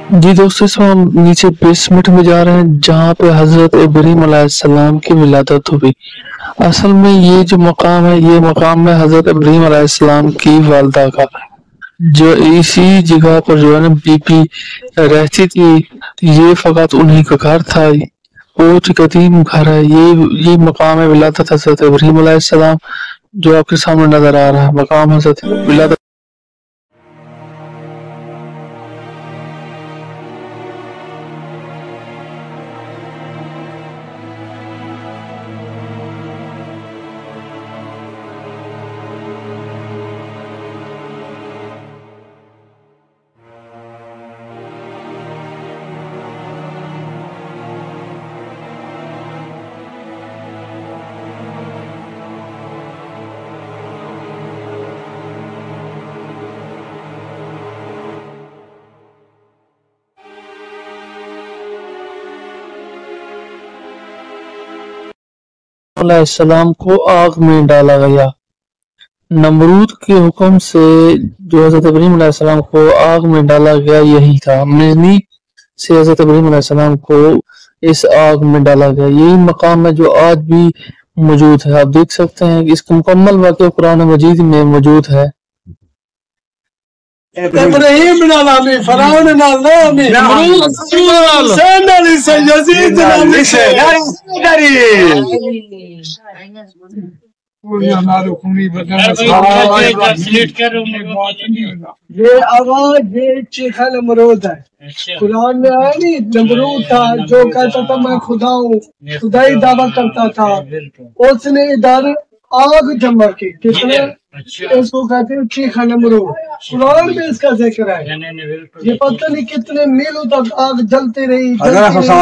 جی دوستو، اس میں ہم نیچے بیسمنٹ میں جا رہے ہیں جہاں پہ حضرت ابراہیم علیہ السلام کی ولادت ہوئی۔ اصل میں یہ جو مقام ہے، یہ مقام ہے حضرت ابراہیم علیہ السلام کی والدہ کا، جو اسی جگہ پر جو ہے نا بی پی رہتی تھی۔ یہ فقط انہی کا گھر تھا، بہت قدیم گھر ہے۔ یہ مقام ہے ولادت حضرت ابراہیم علیہ السلام، جو آپ کے سامنے نظر آ رہا ہے مقام حضرت ولادت۔ علیہ السلام کو آگ میں ڈالا گیا۔ نمرود کے حکم سے جو حضرت ابراہیم علیہ السلام کو آگ میں ڈالا گیا یہی تھا، منی سے حضرت ابراہیم علیہ السلام کو اس آگ میں ڈالا گیا۔ یہی مقام ہے جو آج بھی موجود ہے۔ آپ دیکھ سکتے ہیں کہ اس کا مکمل واقعہ قرآن مجید میں موجود ہے۔ ابراہیم نامی فرعون نامی حسین علی سے یزید نامی سے یہ آواز یہ چیخا نمرود ہے۔ قرآن میں آیا نہیں، نمرود تھا جو کہتا تھا میں خدا ہوں، خدائی دعویٰ کرتا تھا۔ اس نے ادھر آگ جمع کی، کتنے اس کو کہتے ہیں چیخا نمرود۔ قرآن میں اس کا ذکر ہے۔ یہ پتہ نہیں کتنے میلوں تک آگ جلتی رہی۔